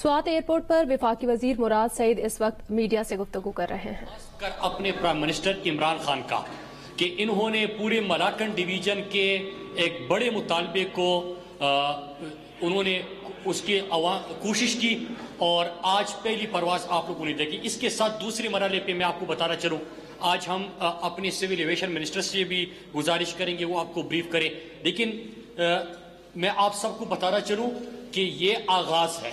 Swat airport پر وفاقی وزیر مراد سعید اس وقت میڈیا سے گفتگو کر رہے ہیں. اپنے پرائم منسٹر عمران خان کا کہ انہوں نے پورے ملاکنڈ ڈویژن کے ایک بڑے مطالبے کو انہوں نے اس کی کوشش کی اور آج پہلی پرواز آپ لوگوں نے دیکھی. اس کے ساتھ دوسرے مرحلے پہ میں آپ کو بتانا چلوں، آج ہم اپنے سول ایویشن منسٹر سے بھی گزارش کریں گے وہ آپ کو بریف کرے، لیکن میں آپ سب کو بتانا چلوں کہ یہ آغاز ہے،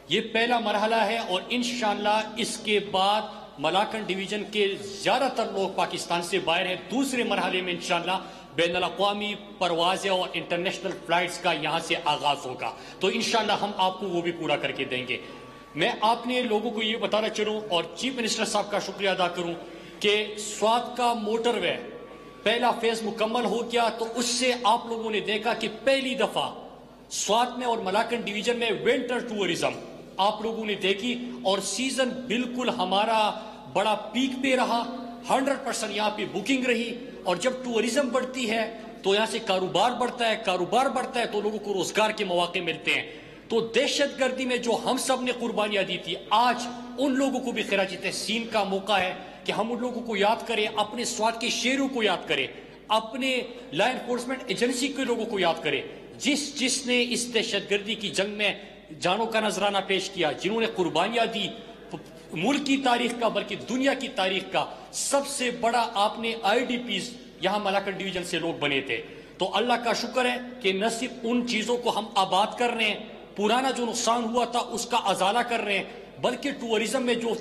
یہ پہلا مرحلہ ہے اور انشاءاللہ اس کے بعد ملاکنڈ ڈویژن کے زیادہ تر لوگ پاکستان سے باہر ہیں. دوسرے مرحلے میں انشاءاللہ بین الاقوامی پروازیں اور انٹرنیشنل فلائٹس کا یہاں سے آغاز ہوگا، تو انشاءاللہ ہم آپ کو وہ بھی پورا کر کے دیں گے. میں آپ نے لوگوں کو یہ بتانا چلوں اور چیف منسٹر صاحب کا شکریہ ادا کروں کہ سوات کا موٹر وے پہلا فیز مکمل ہو گیا، تو اس سے آپ لوگوں نے دیکھا کہ پہلی دفعہ سوات میں اور ملاکنڈ ڈویژن میں ونٹر ٹورزم آپ لوگوں نے دیکھی اور سیزن بالکل ہمارا بڑا پیک پہ رہا، 100% یہاں پہ بکنگ رہی. اور جب ٹورزم بڑھتی ہے تو یہاں سے کاروبار بڑھتا ہے، کاروبار بڑھتا ہے تو لوگوں کو روزگار کے مواقع ملتے ہیں. تو دہشت گردی میں جو ہم سب نے قربانیاں دی تھی، آج ان لوگوں کو بھی خراج تحسین کا موقع ہے کہ ہم ان لوگوں کو یاد کریں، اپنے سوات کے شہریوں کو یاد کریں، اپنے لا انفورسمنٹ ایجنسی کے لوگوں کو یاد کریں جس نے اس دہشت گردی کی جنگ میں جانوں کا نذرانہ پیش کیا، جنہوں نے قربانیاں دی ملک کی تاریخ کا بلکہ دنیا کی تاریخ کا. سب سے بڑا آپ نے آئی ڈی پیز یہاں ملاکنڈ ڈویژن سے لوگ بنے تھے. تو اللہ کا شکر ہے کہ نہ صرف ان چیزوں کو ہم آباد کر رہے ہیں، پرانا جو نقصان ہوا تھا اس کا ازالہ کر رہے ہیں، بلکہ ٹورزم میں جو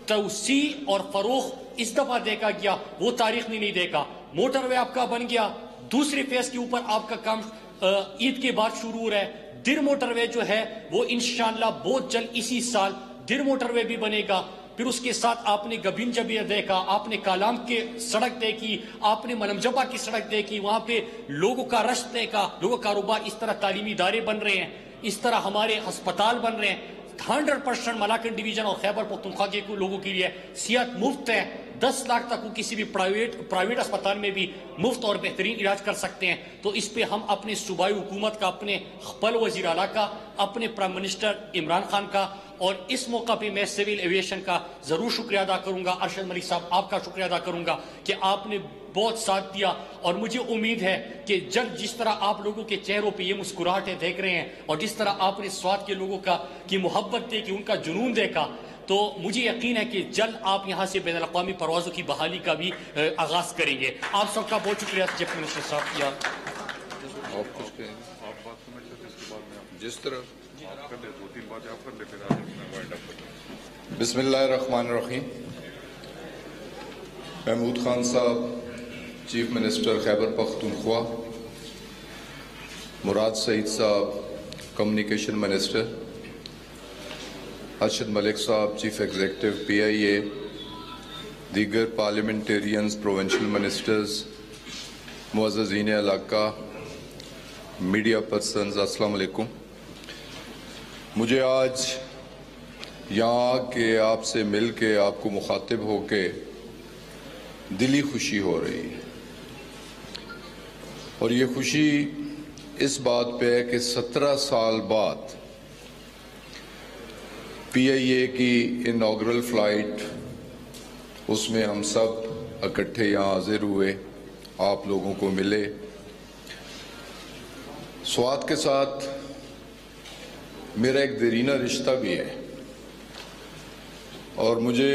توسیع اور فروغ اس دفعہ دیکھا گیا وہ تاریخ نے نہیں دیکھا. موٹر وے آپ کا بن گیا، دوسرے فیز کے اوپر آپ کا کام عید کے بعد شروع ہو رہا ہے. در موٹر وے جو ہے وہ انشاءاللہ بہت جلد اسی سال در موٹر وے بھی بنے گا. پھر اس کے ساتھ آپ نے گبنجا بھی دیکھا، آپ نے کالام کے سڑک دیکھی، آپ نے ملمجبہ کی سڑک دیکھی، وہاں پہ لوگوں کا رش دیکھا، لوگوں کا کاروبار. اس طرح تعلیمی ادارے بن رہے ہیں، اس طرح ہمارے ہسپتال بن رہے ہیں. 100% ملاکنڈ ڈویژن اور خیبر پختونخوا کے لوگوں کے لیے صحت مفت ہے. 10 لاکھ تک وہ کسی بھی پرائیویٹ اسپتال میں بھی مفت اور بہترین علاج کر سکتے ہیں. تو اس پہ ہم اپنے صوبائی حکومت کا، اپنے خپل وزیر اعلیٰ کا، اپنے پرائم منسٹر عمران خان کا اور اس موقع پہ میں سول ایویشن کا ضرور شکریہ ادا کروں گا. ارشد ملک صاحب آپ کا شکریہ ادا کروں گا کہ آپ نے بہت ساتھ دیا اور مجھے امید ہے کہ جلد جس طرح آپ لوگوں کے چہروں پہ یہ مسکراہٹیں دیکھ رہے ہیں اور جس طرح آپ نے سوات کے لوگوں کی محبت دیکھی، ان کا جنون دیکھا، تو مجھے یقین ہے کہ جلد آپ یہاں سے بین الاقوامی پروازوں کی بحالی کا بھی آغاز کریں گے. آپ سب کا بہت شکریہ چیف منسٹر صاحب. آپ کچھ کہیں، آپ بات سمجھ سکتے اس کے بعد میں جس طرح آپ کر لیں 2-3 باتیں آپ کر لیں پھر آج میں وائنڈ اپ کرتا ہوں. بسم اللہ الرحمن الرحیم. محمود خان صاحب چیف منسٹر خیبر پختونخوا، مراد سعید صاحب کمیونیکیشن منسٹر، ارشد ملک صاحب چیف ایگزیکٹو PIA، دیگر پارلیمنٹیرینز، پروونشل منسٹرز، معززین علاقہ، میڈیا پرسنز، السلام علیکم. مجھے آج یہاں کے آپ سے مل کے آپ کو مخاطب ہو کے دلی خوشی ہو رہی ہے، اور یہ خوشی اس بات پہ ہے کہ 17 سال بعد PIA کی انوگرل فلائٹ، اس میں ہم سب اکٹھے یہاں حاضر ہوئے، آپ لوگوں کو ملے. سوات کے ساتھ میرا ایک دیرینہ رشتہ بھی ہے اور مجھے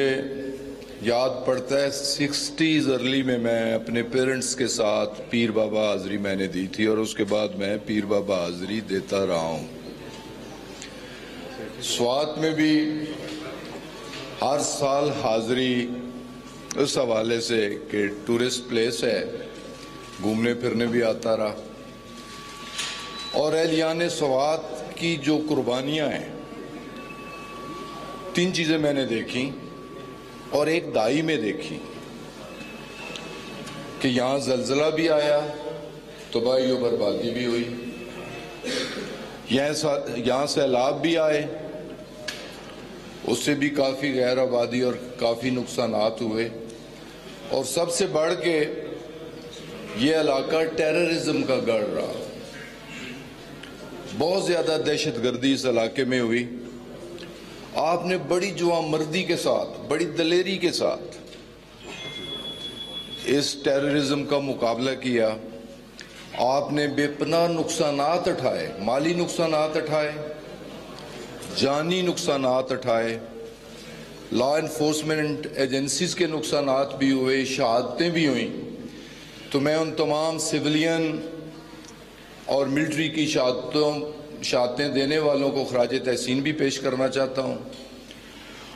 یاد پڑتا ہے 60s ارلی میں اپنے پیرنٹس کے ساتھ پیر بابا حاضری میں نے دی تھی اور اس کے بعد میں پیر بابا حاضری دیتا رہا ہوں. سوات میں بھی ہر سال حاضری اس حوالے سے کہ ٹورسٹ پلیس ہے، گھومنے پھرنے بھی آتا رہا. اور اہلیان سوات کی جو قربانیاں ہیں، 3 چیزیں میں نے دیکھی اور ایک دائی میں دیکھی کہ یہاں زلزلہ بھی آیا، تباہی و بربادی بھی ہوئی، یہاں سیلاب بھی آئے، اس سے بھی کافی غیر آبادی اور کافی نقصانات ہوئے، اور سب سے بڑھ کے یہ علاقہ ٹیررزم کا گڑھ رہا. بہت زیادہ دہشت گردی اس علاقے میں ہوئی. آپ نے بڑی جواں مردی کے ساتھ، بڑی دلیری کے ساتھ اس ٹیررزم کا مقابلہ کیا. آپ نے بے پناہ نقصانات اٹھائے، مالی نقصانات اٹھائے، جانی نقصانات اٹھائے، لا انفورسمنٹ ایجنسیز کے نقصانات بھی ہوئے، شہادتیں بھی ہوئیں. تو میں ان تمام سویلین اور ملٹری کی شہادتیں دینے والوں کو خراج تحسین بھی پیش کرنا چاہتا ہوں.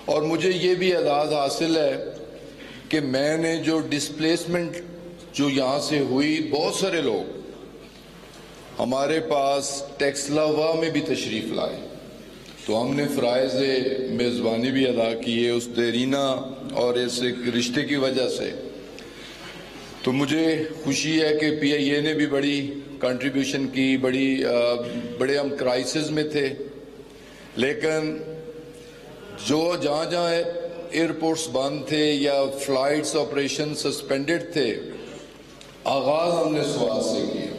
اور مجھے یہ بھی اعزاز حاصل ہے کہ میں نے جو ڈسپلیسمنٹ جو یہاں سے ہوئی، بہت سارے لوگ ہمارے پاس ٹیکسلاوا میں بھی تشریف لائے، تو ہم نے فرائض میزبانی بھی ادا کیے اس دیرینہ اور اس رشتے کی وجہ سے. تو مجھے خوشی ہے کہ پی آئی اے نے بھی بڑی کنٹریبیوشن کی، بڑے ہم کرائسس میں تھے، لیکن جہاں ایئرپورٹس بند تھے یا فلائٹس آپریشن سسپینڈڈ تھے، آغاز ہم نے سوات سے کیا.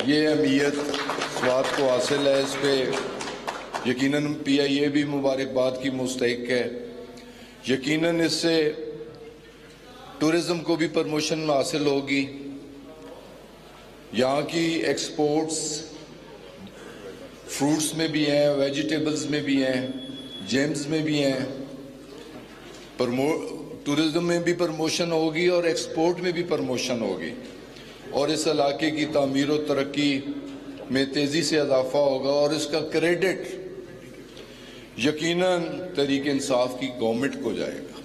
یہ اہمیت سوات کو حاصل ہے، اس پہ یقیناً پی آئی اے بھی مبارکباد کی مستحق ہے. یقیناً اس سے ٹورزم کو بھی پروموشن حاصل ہوگی. یہاں کی ایکسپورٹس فروٹس میں بھی ہیں، ویجیٹیبلز میں بھی ہیں، جیمز میں بھی ہیں. ٹورزم میں بھی پروموشن ہوگی اور ایکسپورٹ میں بھی پروموشن ہوگی، اور اس علاقے کی تعمیر و ترقی میں تیزی سے اضافہ ہوگا. اور اس کا کریڈٹ یقیناً تحریک انصاف کی گورنمنٹ کو جائے گا.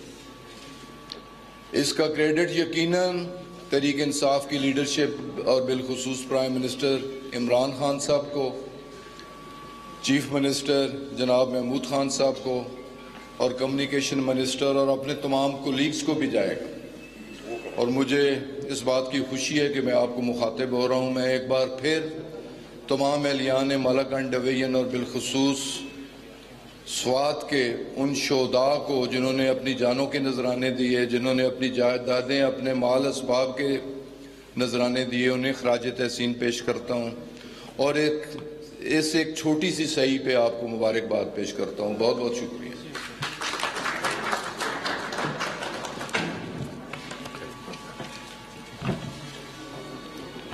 اس کا کریڈٹ یقیناً تحریک انصاف کی لیڈرشپ اور بالخصوص پرائم منسٹر عمران خان صاحب کو، چیف منسٹر جناب محمود خان صاحب کو، اور کمیونیکیشن منسٹر اور اپنے تمام کولیگز کو بھی جائے گا. اور مجھے اس بات کی خوشی ہے کہ میں آپ کو مخاطب ہو رہا ہوں. میں ایک بار پھر تمام اہلیان مالاکنڈ ڈویژن اور بالخصوص سوات کے ان شہداء کو جنہوں نے اپنی جانوں کے نذرانے دیے، جنہوں نے اپنی جائیدادیں، اپنے مال اسباب کے نذرانے دیے، انہیں خراج تحسین پیش کرتا ہوں. اور ایک چھوٹی سی صحیح پہ آپ کو مبارکباد پیش کرتا ہوں. بہت بہت شکریہ.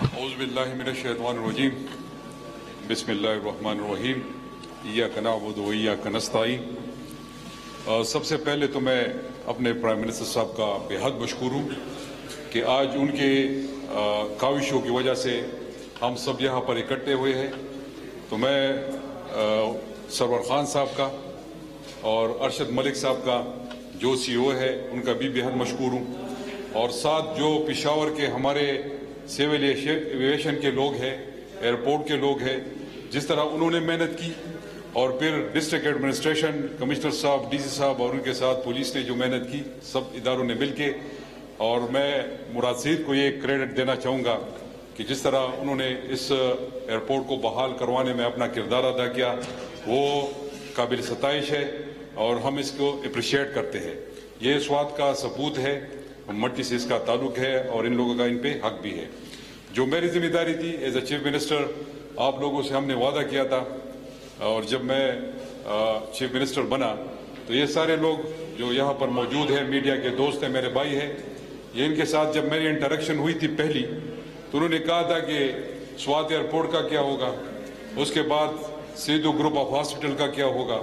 اعوذ باللہ من الشیطان الرجیم. بسم اللہ الرحمن الرحیم. ایاک نعبد و ایاک نستعین. سب سے پہلے تو میں اپنے پرائم منسٹر صاحب کا بے حد مشکور ہوں کہ آج ان کے کاوشوں کی وجہ سے ہم سب یہاں پر اکٹھے ہوئے ہیں. تو میں سرور خان صاحب کا اور ارشد ملک صاحب کا جو سی او ہے ان کا بھی بے حد مشکور ہوں. اور ساتھ جو پشاور کے ہمارے سول ایویشن کے لوگ ہیں، ایئرپورٹ کے لوگ ہیں، جس طرح انہوں نے محنت کی، اور پھر ڈسٹرکٹ ایڈمنسٹریشن، کمشنر صاحب، ڈی سی صاحب اور ان کے ساتھ پولیس نے جو محنت کی، سب اداروں نے مل کے. اور میں مراد سعید کو یہ کریڈٹ دینا چاہوں گا کہ جس طرح انہوں نے اس ایئرپورٹ کو بحال کروانے میں اپنا کردار ادا کیا، وہ قابل ستائش ہے اور ہم اس کو اپریشیٹ کرتے ہیں. یہ سوات کا ثبوت ہے، مٹی سے اس کا تعلق ہے اور ان لوگوں کا ان پہ حق بھی ہے. جو میری ذمہ داری تھی ایز اے چیف منسٹر، آپ لوگوں سے ہم نے وعدہ کیا تھا، اور جب میں چیف منسٹر بنا تو یہ سارے لوگ جو یہاں پر موجود ہیں، میڈیا کے دوست ہیں، میرے بھائی ہیں، یہ ان کے ساتھ جب میری انٹریکشن ہوئی تھی پہلی، تو انہوں نے کہا تھا کہ سوات ایئرپورٹ کا کیا ہوگا، اس کے بعد سیدھو گروپ آف ہاسپٹل کا کیا ہوگا،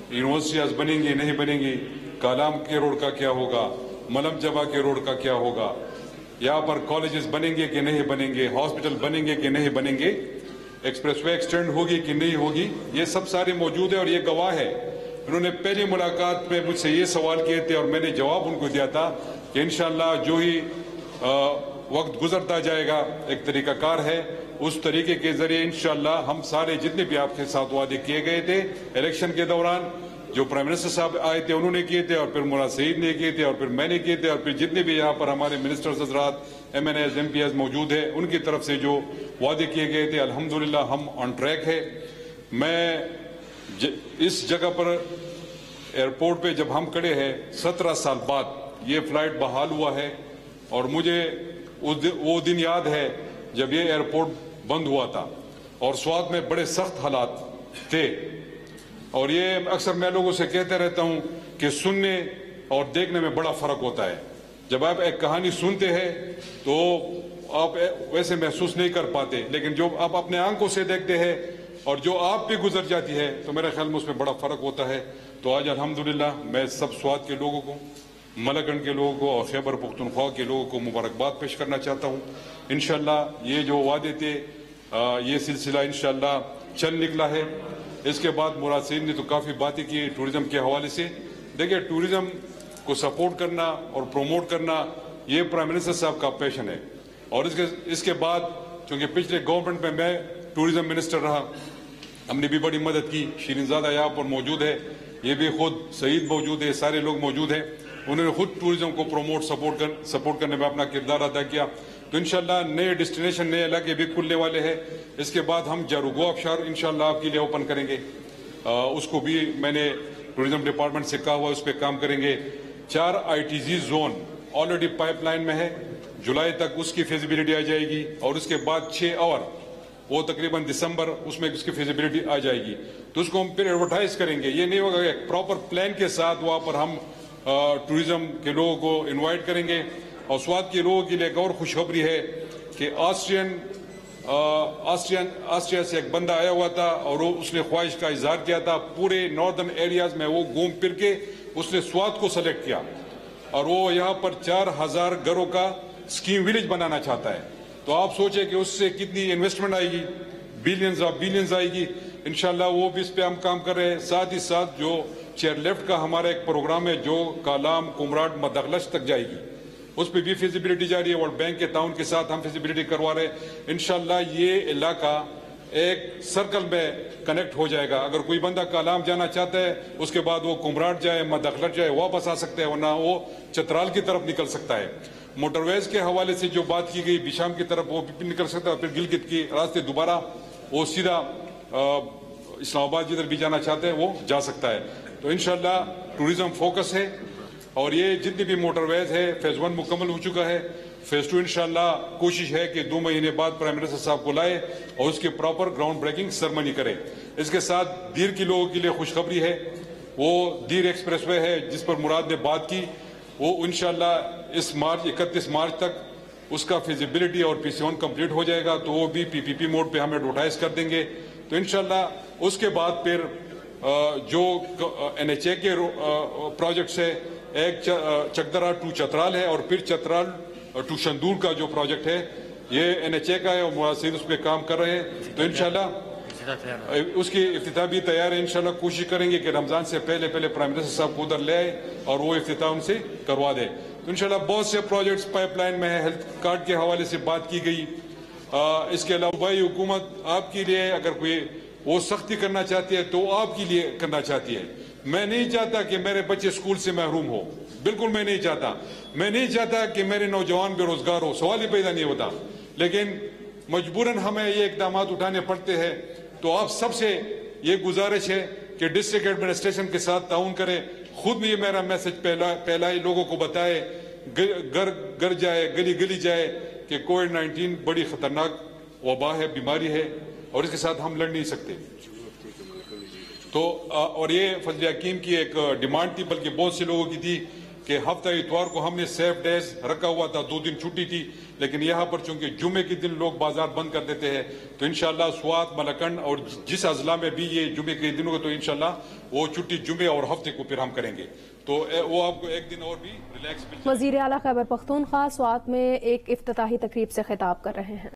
یونیورسٹیاں بنیں گی نہیں بنیں گی، کالام کے روڈ کا کیا ہوگا، ملم جبا کے روڈ کا کیا ہوگا، یہاں پر کالجز بنیں گے کہ نہیں بنیں گے، ہاسپٹل بنیں گے کہ نہیں بنیں گے، ایکسپریس وے ایکسٹینڈ ہوگی کہ نہیں ہوگی. یہ سب سارے موجود ہیں اور یہ گواہ ہے. انہوں نے پہلی ملاقات میں مجھ سے یہ سوال کیے تھے اور میں نے جواب ان کو دیا تھا کہ انشاءاللہ جو ہی وقت گزرتا جائے گا، ایک طریقہ کار ہے، اس طریقے کے ذریعے انشاءاللہ ہم سارے جتنے بھی آپ کے ساتھ وعدے کیے گئے تھے الیکشن کے دوران، جو پرائم منسٹر صاحب آئے تھے انہوں نے کیے تھے، اور پھر مراد سعید نے کیے تھے، اور پھر میں نے کیے تھے، اور پھر جتنے بھی یہاں پر ہمارے منسٹرز حضرات، M N As, M P As موجود ہیں، ان کی طرف سے جو وعدے کیے گئے تھے، الحمدللہ ہم آن ٹریک ہے. میں اس جگہ پر ایئرپورٹ پہ جب ہم کھڑے ہیں 17 سال بعد یہ فلائٹ بحال ہوا ہے، اور مجھے وہ دن یاد ہے جب یہ ایئرپورٹ بند ہوا تھا اور سوات میں بڑے سخت حالات تھے. اور یہ اکثر میں لوگوں سے کہتے رہتا ہوں کہ سننے اور دیکھنے میں بڑا فرق ہوتا ہے. جب آپ ایک کہانی سنتے ہیں تو آپ ویسے محسوس نہیں کر پاتے، لیکن جو آپ اپنے آنکھوں سے دیکھتے ہیں اور جو آپ پہ گزر جاتی ہے تو میرے خیال میں اس میں بڑا فرق ہوتا ہے. تو آج الحمدللہ میں سب سوات کے لوگوں کو، ملاکنڈ کے لوگوں کو اور خیبر پختونخوا کے لوگوں کو مبارکباد پیش کرنا چاہتا ہوں. انشاءاللہ یہ جو وعدے تھے یہ سلسلہ انشاءاللہ چل نکلا ہے. اس کے بعد مراد سعید نے تو کافی باتیں کی ٹورزم کے حوالے سے. دیکھیں، ٹورزم کو سپورٹ کرنا اور پروموٹ کرنا یہ پرائم منسٹر صاحب کا پیشن ہے. اور اس کے بعد چونکہ پچھلے گورنمنٹ میں ٹورزم منسٹر رہا، ہم نے بھی بڑی مدد کی. شیرین زادہ یہاں پر موجود ہے، یہ بھی خود سعید موجود ہے، سارے لوگ موجود ہیں. انہوں نے خود ٹورزم کو سپورٹ کرنے میں اپنا کردار ادا کیا. تو انشاءاللہ نئے ڈیسٹینیشن، نئے علاقے بھی کھلنے والے ہیں. اس کے بعد ہم جاروگو آبشار انشاءاللہ آپ کے لیے اوپن کریں گے. اس کو بھی میں نے ٹورزم ڈپارٹمنٹ سے کہا ہوا، اس پہ کام کریں گے. 4 ITZ zone already pipe line میں ہے، جولائی تک اس کی فیزیبلٹی آ جائے گی. اور اس کے بعد 6 اور وہ تقریباً دسمبر اس میں اس کی فیزیبلٹی آ جائے گی. تو اس کو ہم پھر ایڈورٹائز کریں گے. یہ نہیں ہوگا کہ پراپر پلان کے ساتھ وہاں پر ہم ٹورزم کے لوگوں کو انوائٹ کریں گے. اور سوات کے لوگوں کے لیے ایک اور خوشخبری ہے کہ آسٹریا سے ایک بندہ آیا ہوا تھا اور اس نے خواہش کا اظہار کیا تھا پورے ناردرن ایریاز میں وہ گھوم پھر کے اس نے سوات کو سلیکٹ کیا اور وہ یہاں پر 4000 گھروں کا اسکیم ولیج بنانا چاہتا ہے. تو آپ سوچیں کہ اس سے کتنی انویسٹمنٹ آئے گی، بلینز آئے گی. انشاءاللہ وہ بھی اس پہ ہم کام کر رہے ہیں. ساتھ ہی ساتھ جو چیئر لیفٹ کا ہمارا ایک پروگرام ہے جو کالام کمراٹ مدغلش تک جائے گی، اس پہ بھی فیزیبلٹی جاری ہے. ورلڈ بینک کے تعاون کے ساتھ ہم فیزیبلٹی کروا رہے ہیں. انشاءاللہ یہ علاقہ ایک سرکل میں کنیکٹ ہو جائے گا. اگر کوئی بندہ کالام جانا چاہتا ہے اس کے بعد وہ کمراٹ جائے، مدغلش جائے، واپس آ سکتا ہے، ورنہ وہ چترال کی طرف نکل سکتا ہے. موٹر ویز کے حوالے سے جو بات کی گئی بیشام کی طرف وہ بھی نکل سکتا ہے. پھر گلگت کی راستے دوبارہ وہ سیدھا اسلام آباد جدھر بھی جانا چاہتے ہیں وہ جا سکتا ہے. تو انشاءاللہ ٹورزم فوکس ہے. اور یہ جتنی بھی موٹر ویز ہے فیز 1 مکمل ہو چکا ہے. فیز 2 انشاءاللہ کوشش ہے کہ 2 مہینے بعد پرائم منسٹر صاحب کو لائے اور اس کے پراپر گراؤنڈ بریکنگ سرمنی کرے. اس کے ساتھ دیر کے لوگوں کے لیے خوشخبری ہے، وہ دیر ایکسپریس وے ہے جس پر مراد نے بات کی، وہ انشاءاللہ اس 31 مارچ تک اس کا فیزیبلٹی اور PCON کمپلیٹ ہو جائے گا. تو وہ بھی PPP موڈ پہ ہم ایڈورٹائز کر دیں گے. تو انشاءاللہ اس کے بعد پھر جو NHA کے پروجیکٹس ہے، ایک چکدرا ٹو چترال ہے اور پھر چترال ٹو شندور کا جو پروجیکٹ ہے یہ NHA کا ہے اور مراد سعید اس پہ کام کر رہے ہیں. تو انشاءاللہ اس کی افتتاح بھی تیار ہے. انشاءاللہ کوشش کریں گے کہ رمضان سے پہلے پرائم منسٹر صاحب کو ادھر لے آئے اور وہ افتتاح ان سے کروا دے. تو انشاءاللہ بہت سے پروجیکٹس پائپ لائن میں ہے. ہیلتھ کارڈ کے حوالے سے بات کی گئی. اس کے علاوہ صوبائی حکومت آپ کے لیے اگر کوئی وہ سختی کرنا چاہتی ہے تو آپ کے لیے کرنا چاہتی ہے. میں نہیں چاہتا کہ میرے بچے سکول سے محروم ہو، بالکل میں نہیں چاہتا. میں نہیں چاہتا کہ میرے نوجوان بے روزگار ہو، سوال ہی پیدا نہیں ہوتا. لیکن مجبوراً ہمیں یہ اقدامات اٹھانے پڑتے ہیں. تو آپ سب سے یہ گزارش ہے کہ ڈسٹرکٹ ایڈمنسٹریشن کے ساتھ تعاون کریں. خود بھی یہ میرا میسج پھیلائے، لوگوں کو بتائے، گھر جائے، گلی جائے کہ کووڈ-19 بڑی خطرناک وبا ہے، بیماری ہے اور اس کے ساتھ ہم لڑ نہیں سکتے. تو اور یہ فضل حکیم کی ایک ڈیمانڈ تھی، بلکہ بہت سے لوگوں کی تھی کہ ہفتہ اتوار کو ہم نے سیف ڈیز رکھا ہوا تھا، 2 دن چھٹی تھی. لیکن یہاں پر چونکہ جمعے کے دن لوگ بازار بند کر دیتے ہیں تو انشاءاللہ سوات، ملاکنڈ اور جس اضلاع میں بھی یہ جمعے کے دن ہوگا تو انشاءاللہ وہ چھٹی جمعے اور ہفتے کو پھر ہم کریں گے. تو وہ آپ کو ایک دن اور بھی ریلیکس. وزیر اعلیٰ خیبر پختونخوا سوات میں ایک افتتاحی تقریب سے خطاب کر رہے ہیں.